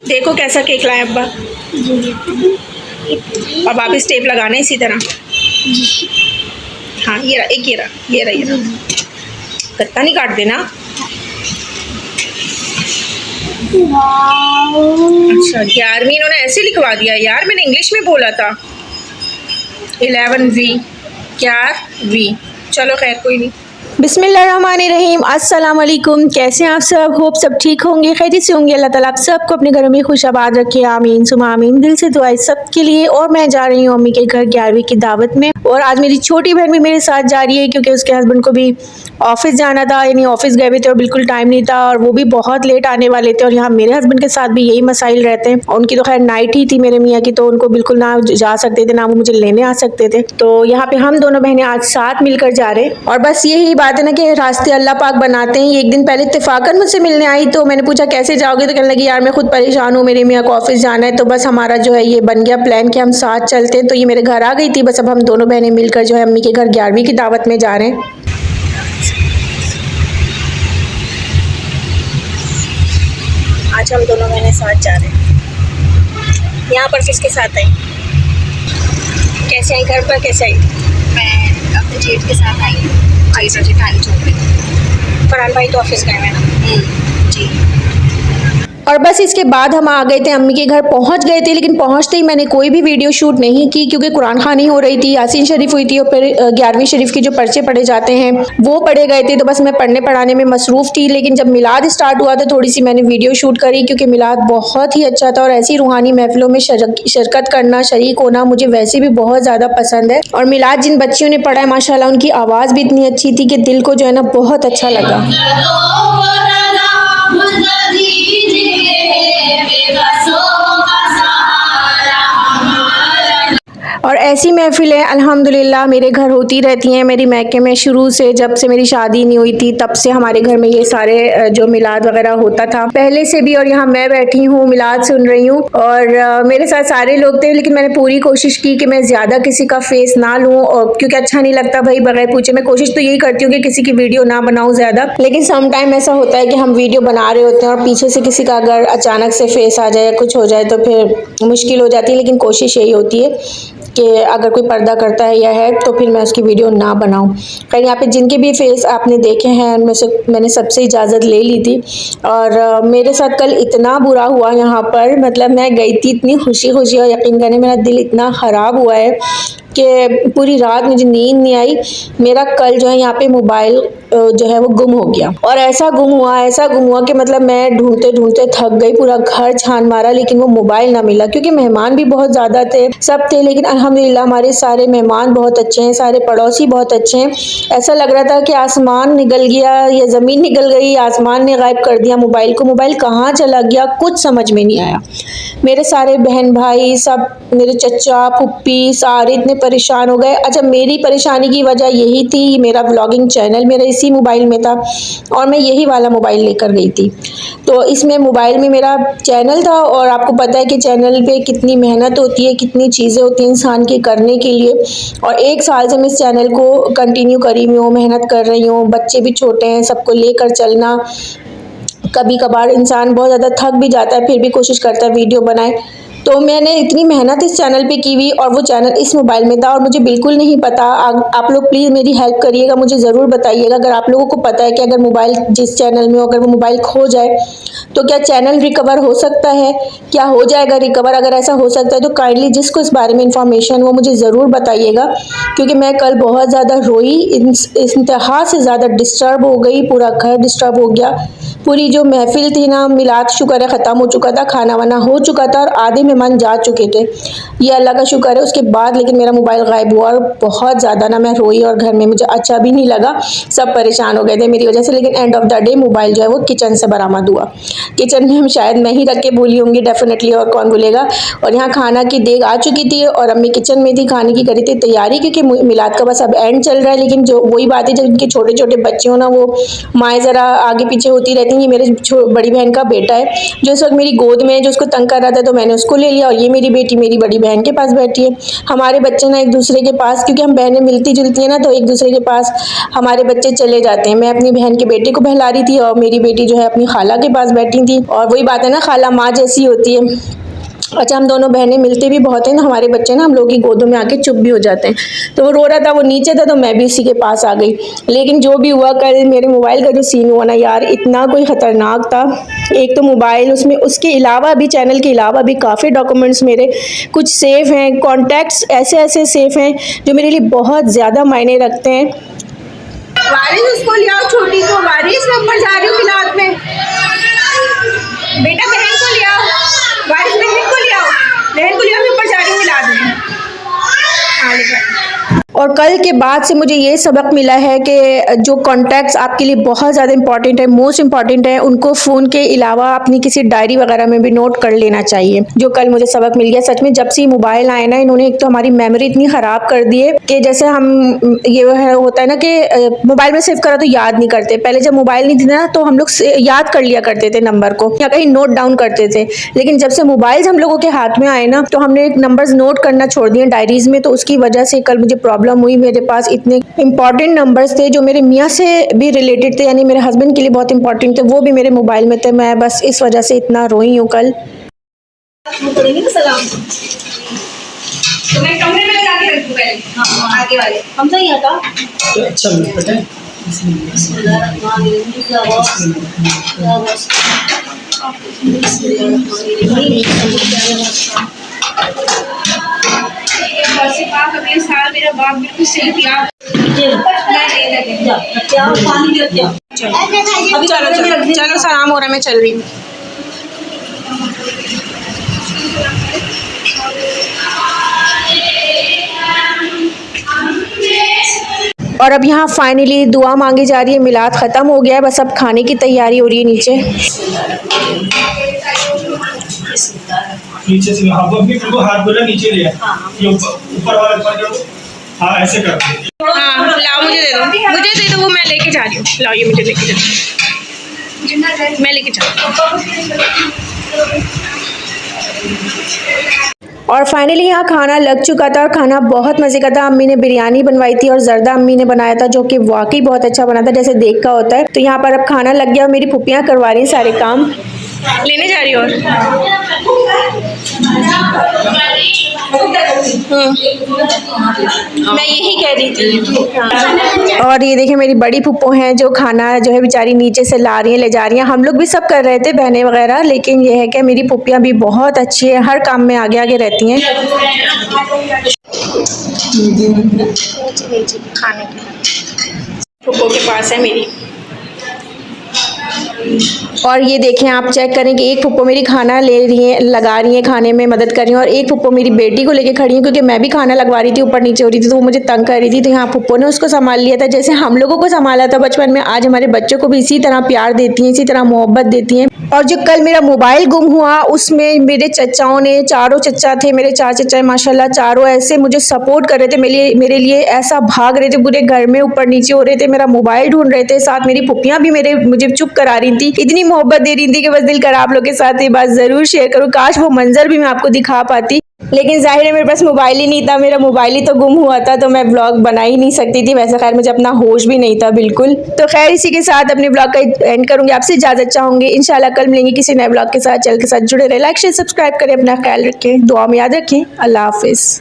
देखो कैसा केक लाए अब्बा। और वापस टेप लगाना है इसी तरह। हाँ ये रहा, एक ये रहा। गत्ता नहीं काट देना। अच्छा 11वीं इन्होंने ऐसे लिखवा दिया यार, मैंने इंग्लिश में बोला था 11वीं 11वीं। चलो खैर कोई नहीं। बिस्मिल्लाहिर्रहमानिर्रहीम, अस्सलाम वालेकुम। कैसे हैं आप सब? होप सब ठीक होंगे, खैरियत से होंगे। अल्लाह ताला आप सबको अपने घरों में खुश आबाद रखे, आमीन सुमा आमीन। दिल से दुआ सबके लिए। और मैं जा रही हूँ अम्मी के घर 11वीं की दावत में, और आज मेरी छोटी बहन भी मेरे साथ जा रही है क्योंकि उसके हस्बैंड को भी ऑफिस जाना था, यानी ऑफिस गए हुए थे और बिल्कुल टाइम नहीं था, और वो भी बहुत लेट आने वाले थे। और यहाँ मेरे हस्बैंड के साथ भी यही मसाइल रहते हैं। उनकी तो खैर नाइट ही थी मेरे मियाँ की, तो उनको बिल्कुल ना जा सकते थे ना वो मुझे लेने आ सकते थे। तो यहाँ पे हम दोनों बहनें आज साथ मिलकर जा रहे हैं। और बस यही बात है ना कि रास्ते अल्लाह पाक बनाते हैं। एक दिन पहले इत्तेफाकन मुझसे मिलने आई, तो मैंने पूछा कैसे जाओगे, तो कहने लगी यार मैं खुद परेशान हूँ, मेरे मियाँ को ऑफिस जाना है। तो बस हमारा जो है ये बन गया प्लान कि हम साथ चलते हैं। तो ये मेरे घर आ गई थी, बस अब हम दोनों बहनें मिलकर जो है अम्मी के घर 11वीं की दावत में जा रहे हैं। आज हम दोनों बहनें साथ जा रहे हैं। यहाँ पर किसके साथ आई? कैसे आई घर पर, कैसे आई? मैं अपने जेठ के साथ आई हूँ। आई सर जेठानी चौक पे। फरहान भाई तो ऑफिस गए हैं ना। जी। और बस इसके बाद हम आ गए थे, अम्मी के घर पहुंच गए थे। लेकिन पहुंचते ही मैंने कोई भी वीडियो शूट नहीं की क्योंकि कुरान खानी हो रही थी, यासीन शरीफ हुई थी, और फिर 11वीं शरीफ की जो पर्चे पढ़े जाते हैं वो पढ़े गए थे। तो बस मैं पढ़ने पढ़ाने में मसरूफ़ थी। लेकिन जब मिलाद स्टार्ट हुआ तो थोड़ी सी मैंने वीडियो शूट करी क्योंकि मिलाद बहुत ही अच्छा था, और ऐसी रूहानी महफिलों में शिरकत करना, शरीक होना मुझे वैसे भी बहुत ज़्यादा पसंद है। और मिलाद जिन बच्चियों ने पढ़ा है माशाल्लाह उनकी आवाज़ भी इतनी अच्छी थी कि दिल को जो है ना बहुत अच्छा लगा। और ऐसी महफिलें अल्हम्दुलिल्लाह मेरे घर होती रहती हैं। मेरी मैके में शुरू से, जब से मेरी शादी नहीं हुई थी तब से हमारे घर में ये सारे जो मिलाद वगैरह होता था पहले से भी। और यहाँ मैं बैठी हूँ मिलाद सुन रही हूँ, और मेरे साथ सारे लोग थे। लेकिन मैंने पूरी कोशिश की कि मैं ज़्यादा किसी का फेस ना लूँ, और क्योंकि अच्छा नहीं लगता भाई बगैर पूछे। मैं कोशिश तो यही करती हूँ कि किसी की वीडियो ना बनाऊँ ज़्यादा, लेकिन सम टाइम ऐसा होता है कि हम वीडियो बना रहे होते हैं और पीछे से किसी का अगर अचानक से फेस आ जाए या कुछ हो जाए तो फिर मुश्किल हो जाती है। लेकिन कोशिश यही होती है कि अगर कोई पर्दा करता है या है तो फिर मैं उसकी वीडियो ना बनाऊं। खैर यहाँ पे जिनके भी फेस आपने देखे हैं उनमें से मैंने सबसे इजाज़त ले ली थी। और मेरे साथ कल इतना बुरा हुआ यहाँ पर, मतलब मैं गई थी इतनी खुशी खुशी, और यकीन करें मेरा दिल इतना ख़राब हुआ है कि पूरी रात मुझे नींद नहीं आई। मेरा कल जो है यहाँ पे मोबाइल जो है वो गुम हो गया, और ऐसा गुम हुआ कि मतलब मैं ढूंढते ढूंढते थक गई, पूरा घर छान मारा लेकिन वो मोबाइल ना मिला। क्योंकि मेहमान भी बहुत ज़्यादा थे, सब थे, लेकिन अल्हम्दुलिल्लाह हमारे सारे मेहमान बहुत अच्छे हैं, सारे पड़ोसी बहुत अच्छे हैं। ऐसा लग रहा था कि आसमान निकल गया या ज़मीन निकल गई, आसमान ने गायब कर दिया मोबाइल को। मोबाइल कहाँ चला गया कुछ समझ में नहीं आया। मेरे सारे बहन भाई सब, मेरे चचा फुप्पी सारे इतने परेशान हो गए। अच्छा मेरी परेशानी की वजह यही थी, मेरा व्लॉगिंग चैनल मेरा इसी मोबाइल में था और मैं यही वाला मोबाइल लेकर गई थी। तो इसमें मोबाइल में मेरा चैनल था, और आपको पता है कि चैनल पे कितनी मेहनत होती है, कितनी चीज़ें होती हैं इंसान के करने के लिए। और 1 साल से मैं इस चैनल को कंटिन्यू करी हुई हूँ, मेहनत कर रही हूँ। बच्चे भी छोटे हैं, सबको लेकर चलना, कभी कभार इंसान बहुत ज़्यादा थक भी जाता है फिर भी कोशिश करता है वीडियो बनाए। तो मैंने इतनी मेहनत इस चैनल पे की हुई, और वो चैनल इस मोबाइल में था और मुझे बिल्कुल नहीं पता। आप लोग प्लीज़ मेरी हेल्प करिएगा, मुझे ज़रूर बताइएगा अगर आप लोगों को पता है कि अगर मोबाइल जिस चैनल में हो अगर वो मोबाइल खो जाए तो क्या चैनल रिकवर हो सकता है, क्या हो जाएगा रिकवर? अगर ऐसा हो सकता है तो काइंडली जिसको इस बारे में इंफॉर्मेशन वो मुझे ज़रूर बताइएगा, क्योंकि मैं कल बहुत ज़्यादा रोई, इंतहा से ज़्यादा डिस्टर्ब हो गई, पूरा घर डिस्टर्ब हो गया। पूरी जो महफिल थी ना, मिलाद शुक्र है ख़त्म हो चुका था, खाना वाना हो चुका था और आधे मेहमान जा चुके थे, ये अल्लाह का शुक्र है। उसके बाद लेकिन मेरा मोबाइल गायब हुआ और बहुत ज़्यादा ना मैं रोई, और घर में मुझे अच्छा भी नहीं लगा, सब परेशान हो गए थे मेरी वजह से। लेकिन end of the day mobile जो है वो किचन से बरामद हुआ। किचन में हम शायद मैं ही रख के भूली होंगी डेफिनेटली, और कौन भूलेगा। और यहाँ खाना की देग आ चुकी थी और अम्मी किचन में थी, खाने की करी थी तैयारी, क्योंकि मिलाद का बस अब एंड चल रहा है। लेकिन जो वही बात है, जब इनके छोटे छोटे बच्चे हो ना, वो माएँ ज़रा आगे पीछे होती रहती हैं, ये मेरे बड़ी बहन का बेटा है जो इस वक्त मेरी गोद में है, जो उसको तंग कर रहा था तो मैंने उसको ले लिया। और ये मेरी बेटी मेरी बड़ी बहन के पास बैठी है। हमारे बच्चे ना एक दूसरे के पास, क्योंकि हम बहनें मिलती जुलती हैं ना, तो एक दूसरे के पास हमारे बच्चे चले जाते हैं। मैं अपनी बहन के बेटे को बहला रही थी और मेरी बेटी जो है अपनी खाला के पास बैठी थी। और वही बात है ना, खाला माँ जैसी होती है। अच्छा, हम दोनों बहनें मिलते भी बहुत हैं ना, हमारे बच्चे ना हम लोग की गोदों में आके चुप भी हो जाते हैं। तो वो रो रहा था, वो नीचे था, तो मैं भी उसी के पास आ गई। लेकिन जो भी हुआ कल मेरे मोबाइल का जो सीन हुआ ना यार, इतना कोई ख़तरनाक था। एक तो मोबाइल, उसमें उसके अलावा भी, चैनल के अलावा भी काफ़ी डॉक्यूमेंट्स मेरे कुछ सेफ़ हैं, कॉन्टैक्ट्स ऐसे ऐसे सेफ़ हैं जो मेरे लिए बहुत ज़्यादा मायने रखते हैं। वारिस, उसको ले आओ छोटी को। वारिस, मैं ऊपर जा रही हूँ क्लास में। बेटा बहन को ले आओ। वारिस, बहन को ले आओ। बहन को ले आओ, मैं ऊपर जा रही हूँ क्लास में। हाँ, और कल के बाद से मुझे ये सबक मिला है कि जो कॉन्टैक्ट्स आपके लिए बहुत ज़्यादा इंपॉर्टेंट है, मोस्ट इंपॉर्टेंट है, उनको फ़ोन के अलावा अपनी किसी डायरी वगैरह में भी नोट कर लेना चाहिए। जो कल मुझे सबक मिल गया सच में, जब से ये मोबाइल आए ना, इन्होंने एक तो हमारी मेमोरी इतनी ख़राब कर दी है कि जैसे हम ये होता है ना कि मोबाइल में सेव करा तो याद नहीं करते। पहले जब मोबाइल नहीं थी ना तो हम लोग याद कर लिया करते थे नंबर को, या कहीं नोट डाउन करते थे। लेकिन जब से मोबाइल हम लोगों के हाथ में आए ना, तो हमने नंबर्स नोट करना छोड़ दिए डायरीज में। तो उसकी वजह से कल मुझे प्रॉब्लम हुई। मेरे पास इतने इंपॉर्टेंट नंबर्स थे जो मेरे मियाँ से भी रिलेटेड थे, यानी मेरे हस्बैंड के लिए बहुत इंपॉर्टेंट थे, वो भी मेरे मोबाइल में थे। मैं बस इस वजह से इतना रोई हूँ कल। तो मैं कमरे में लगा के रखूं पहले। हाँ, आगे वाले हम तो यहाँ था। अच्छा पता है। मेरा बाप बिल्कुल सही किया। चलो सलाम हो रहा है, मैं चल रही हूँ। और अब यहाँ फाइनली दुआ मांगी जा रही है। मिलाद ख़त्म हो गया है, बस अब खाने की तैयारी हो रही है नीचे। नीचे से हाथ बोला नीचे ले ये ऊपर वाला ऊपर। हाँ, ऐसे कर। हाँ, लाओ मुझे दे दो, वो मैं लेके जा रही हूँ। लाओ ये मुझे लेके जा, मैं लेके जा। और फाइनली यहाँ खाना लग चुका था और खाना बहुत मज़े का था। अम्मी ने बिरयानी बनवाई थी और जर्दा अम्मी ने बनाया था, जो कि वाकई बहुत अच्छा बना था, जैसे देख का होता है। तो यहाँ पर अब खाना लग गया और मेरी फुप्पियाँ करवा रही हैं सारे काम। लेने जा रही हो? मैं यही कह रही थी। और ये देखिए मेरी बड़ी फुप्पो हैं जो खाना जो है बेचारी नीचे से ला रही हैं, ले जा रही हैं। हम लोग भी सब कर रहे थे, बहनें वगैरह, लेकिन ये है कि मेरी फुप्पियाँ भी बहुत अच्छी है, हर काम में आगे आगे रहती हैं। खाने फुप्पो के पास है मेरी। और ये देखें, आप चेक करें कि एक फुप्पो मेरी खाना ले रही है, लगा रही है, खाने में मदद कर रही हैं, और एक फुप्पो मेरी बेटी को लेके खड़ी है, क्योंकि मैं भी खाना लगवा रही थी, ऊपर नीचे हो रही थी, तो वो मुझे तंग कर रही थी। तो यहाँ फुप्पो ने उसको संभाल लिया था, जैसे हम लोगों को संभाला था बचपन में। आज हमारे बच्चों को भी इसी तरह प्यार देती हैं, इसी तरह मोहब्बत देती हैं। और जो कल मेरा मोबाइल गुम हुआ, उसमें मेरे चचाओं ने, चारों चचा थे मेरे, 4 चचा माशाल्लाह, चारों ऐसे मुझे सपोर्ट कर रहे थे, मेरे लिए ऐसा भाग रहे थे पूरे घर में, ऊपर नीचे हो रहे थे, मेरा मोबाइल ढूंढ रहे थे। साथ मेरी फुप्पियाँ भी मुझे चुप करा रही थी, इतनी मोहब्बत दे रही थी कि बस दिल कर आप लोग के साथ ये बात ज़रूर शेयर करूँ। काश वो मंजर भी मैं आपको दिखा पाती, लेकिन जाहिर है मेरे पास मोबाइल ही नहीं था, मेरा मोबाइल ही तो गुम हुआ था, तो मैं व्लॉग बना ही नहीं सकती थी। वैसे खैर मुझे अपना होश भी नहीं था बिल्कुल। तो खैर इसी के साथ अपने ब्लॉग का एंड करूँगी, आपसे इजाज़त चाहूँगी। इंशाल्लाह कल मिलेंगे किसी नए ब्लॉग के साथ। चैनल के साथ जुड़े रहे, लाइक शेयर सब्सक्राइब करें, अपना ख्याल रखें, दुआ में याद रखें। अल्लाह हाफिज़।